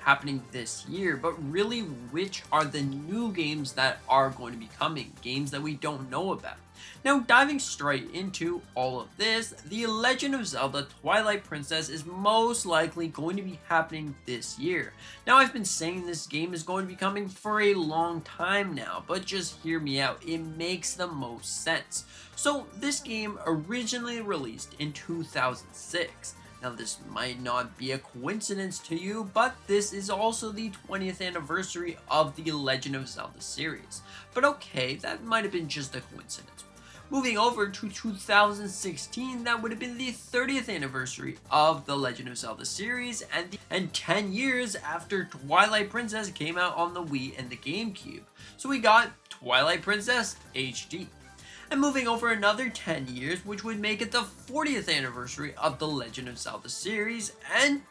happening this year, but really which are the new games that are going to be coming, games that we don't know about. Now, diving straight into all of this, The Legend of Zelda Twilight Princess is most likely going to be happening this year. Now, I've been saying this game is going to be coming for a long time now, but just hear me out, it makes the most sense. So, this game originally released in 2006. Now, this might not be a coincidence to you, but this is also the 20th anniversary of the Legend of Zelda series. But okay, that might have been just a coincidence. Moving over to 2016, that would have been the 30th anniversary of the Legend of Zelda series, and 10 years after Twilight Princess came out on the Wii and the GameCube. So we got Twilight Princess HD. And moving over another 10 years, which would make it the 40th anniversary of the Legend of Zelda series, and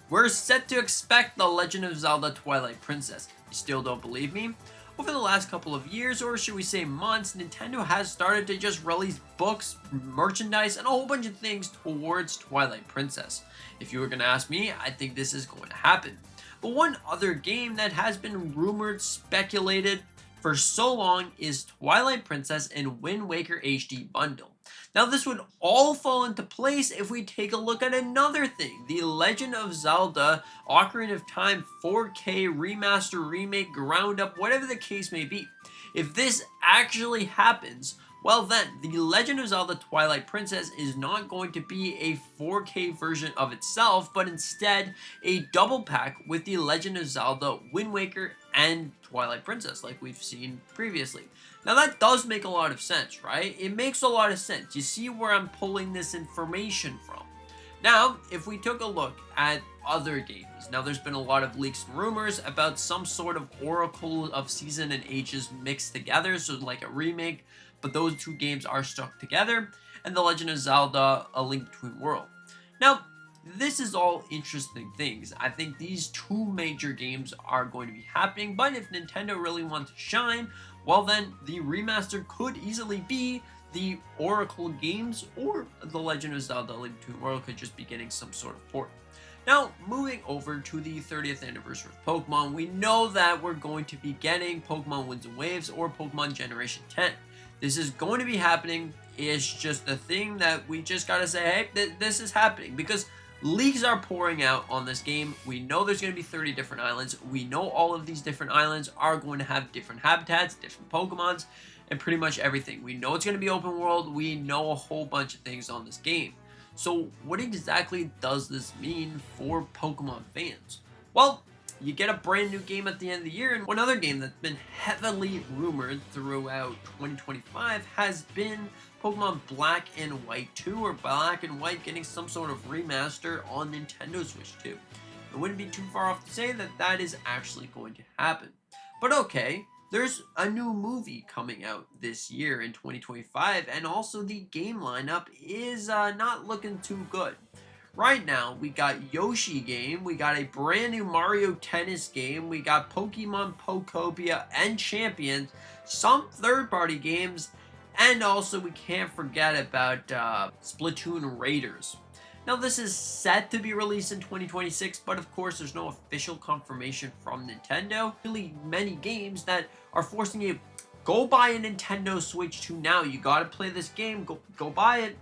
we're set to expect the Legend of Zelda Twilight Princess. You still don't believe me? Over the last couple of years, or should we say months, Nintendo has started to just release books, merchandise, and a whole bunch of things towards Twilight Princess. If you were going to ask me, I think this is going to happen. But one other game that has been rumored, speculated for so long is Twilight Princess and Wind Waker HD bundle. Now, this would all fall into place if we take a look at another thing, the Legend of Zelda Ocarina of Time 4K remaster, remake, ground up, whatever the case may be. If this actually happens, well then, the Legend of Zelda Twilight Princess is not going to be a 4K version of itself, but instead a double pack with the Legend of Zelda Wind Waker and Twilight Princess like we've seen previously. Now that does make a lot of sense, right? It makes a lot of sense. You see where I'm pulling this information from. Now, if we took a look at other games, now there's been a lot of leaks and rumors about some sort of Oracle of Season and Ages mixed together, so like a remake, but those two games are stuck together, and The Legend of Zelda A Link Between Worlds. Now, this is all interesting things. I think these two major games are going to be happening, but if Nintendo really wants to shine, well then, the remaster could easily be the Oracle games, or The Legend of Zelda A Link Between Worlds could just be getting some sort of port. Now, moving over to the 30th anniversary of Pokemon, we know that we're going to be getting Pokemon Winds and Waves or Pokemon Generation 10. This is going to be happening. It's just a thing that we just gotta say, hey, this is happening, because leaks are pouring out on this game. We know there's going to be 30 different islands. We know all of these different islands are going to have different habitats, different Pokemons, and pretty much everything. We know it's going to be open world. We know a whole bunch of things on this game. So what exactly does this mean for Pokemon fans? Well, you get a brand new game at the end of the year, and one other game that's been heavily rumored throughout 2025 has been Pokemon Black and White 2, or Black and White getting some sort of remaster on Nintendo Switch 2. It wouldn't be too far off to say that that is actually going to happen. But okay, there's a new movie coming out this year in 2025, and also the game lineup is not looking too good. Right now, we got Yoshi game, we got a brand new Mario Tennis game, we got Pokemon Pokopia and Champions, some third-party games, and also we can't forget about Splatoon Raiders. Now this is set to be released in 2026, but of course there's no official confirmation from Nintendo. Really many games that are forcing you, go buy a Nintendo Switch 2 now, you gotta play this game, go buy it,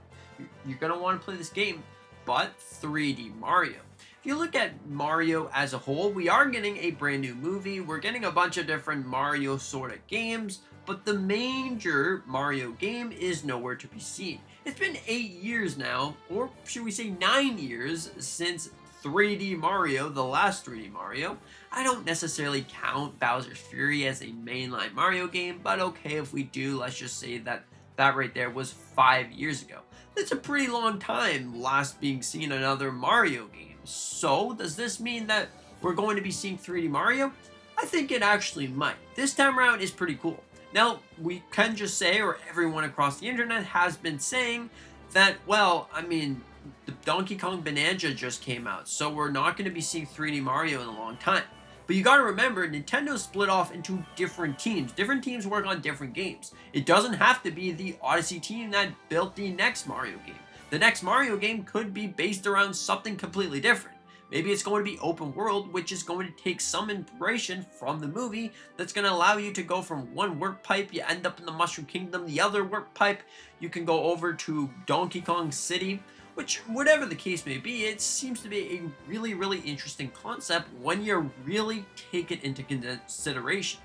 you're gonna want to play this game. But 3D Mario. If you look at Mario as a whole, we are getting a brand new movie, we're getting a bunch of different Mario sort of games, but the major Mario game is nowhere to be seen. It's been 8 years now, or should we say 9 years, since 3D Mario, the last 3D Mario. I don't necessarily count Bowser's Fury as a mainline Mario game, but okay, if we do, let's just say that right there was 5 years ago. That's a pretty long time last being seen another Mario game. So, does this mean that we're going to be seeing 3D Mario? I think it actually might. This time around is pretty cool. Now, we can just say, or everyone across the internet has been saying, that, well, I mean, the Donkey Kong Bonanza just came out, so we're not going to be seeing 3D Mario in a long time. But you gotta remember, Nintendo split off into different teams. Different teams work on different games. It doesn't have to be the Odyssey team that built the next Mario game. The next Mario game could be based around something completely different. Maybe it's going to be open world, which is going to take some inspiration from the movie that's going to allow you to go from one warp pipe, you end up in the Mushroom Kingdom, the other warp pipe, you can go over to Donkey Kong City, which, whatever the case may be, it seems to be a really, really interesting concept when you really take it into consideration.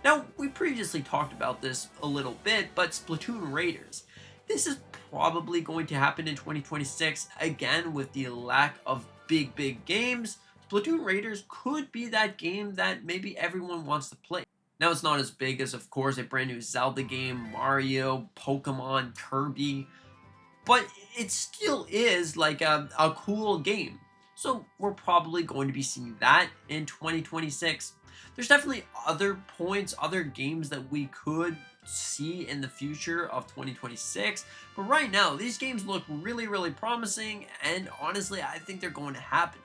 Now, we previously talked about this a little bit, but Splatoon Raiders. This is probably going to happen in 2026, again with the lack of big games. Splatoon Raiders could be that game that maybe everyone wants to play. Now, it's not as big as, of course, a brand new Zelda game, Mario, Pokemon, Kirby, but it still is like a cool game. So we're probably going to be seeing that in 2026. There's definitely other points, other games that we could see in the future of 2026, but right now these games look really promising, and honestly I think they're going to happen.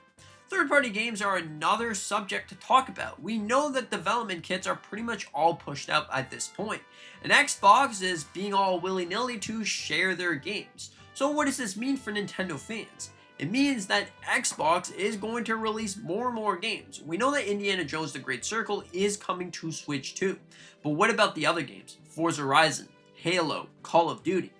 Third-party games are another subject to talk about. We know that development kits are pretty much all pushed out at this point, and Xbox is being all willy-nilly to share their games. So what does this mean for Nintendo fans? It means that Xbox is going to release more and more games. We know that Indiana Jones The Great Circle is coming to Switch too, but what about the other games? Forza Horizon, Halo, Call of Duty.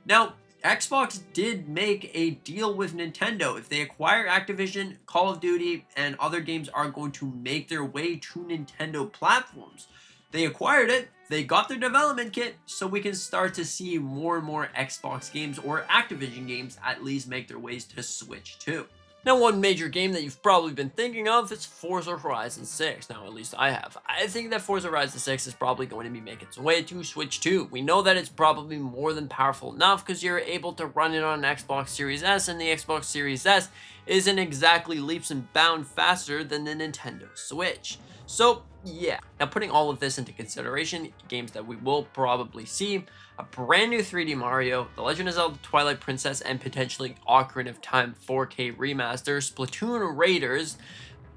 Now, Xbox did make a deal with Nintendo. If they acquire Activision, Call of Duty, and other games are going to make their way to Nintendo platforms. They acquired it, they got their development kit, so we can start to see more and more Xbox games, or Activision games at least, make their ways to Switch too. Now, one major game that you've probably been thinking of is Forza Horizon 6. Now, at least I have. I think that Forza Horizon 6 is probably going to be making its way to Switch 2. We know that it's probably more than powerful enough because you're able to run it on an Xbox Series S, and the Xbox Series S isn't exactly leaps and bounds faster than the Nintendo Switch. So, yeah. Now, putting all of this into consideration, games that we will probably see: a brand new 3D Mario, The Legend of Zelda Twilight Princess, and potentially Ocarina of Time 4K remaster, Splatoon Raiders,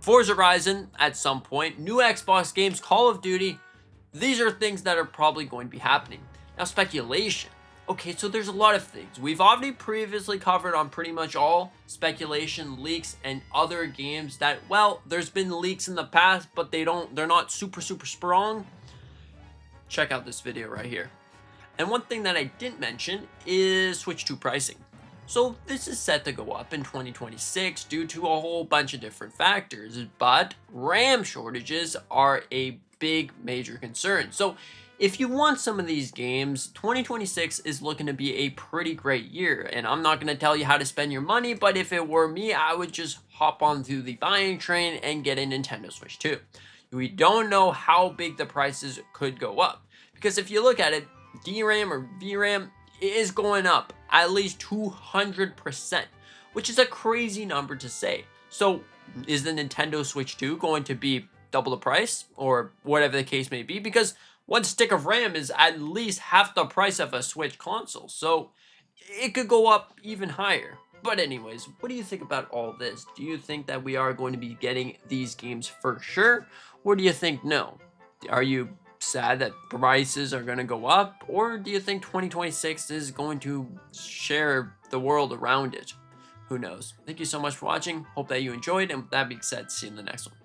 Forza Horizon at some point, new Xbox games, Call of Duty. These are things that are probably going to be happening. Now, speculation. Okay, so there's a lot of things. We've already previously covered on pretty much all speculation, leaks, and other games that, well, there's been leaks in the past, but they're not super strong. Check out this video right here. And one thing that I didn't mention is Switch 2 pricing. So this is set to go up in 2026 due to a whole bunch of different factors, but RAM shortages are a big major concern. So if you want some of these games, 2026 is looking to be a pretty great year, and I'm not going to tell you how to spend your money, but if it were me, I would just hop onto the buying train and get a Nintendo Switch 2. We don't know how big the prices could go up, because if you look at it, DRAM or VRAM is going up at least 200%, which is a crazy number to say. So is the Nintendo Switch 2 going to be double the price, or whatever the case may be? Because one stick of RAM is at least half the price of a Switch console, so it could go up even higher. But anyways, what do you think about all this? Do you think that we are going to be getting these games for sure, or do you think no? Are you sad that prices are going to go up, or do you think 2026 is going to share the world around it? Who knows? Thank you so much for watching. Hope that you enjoyed, and with that being said, see you in the next one.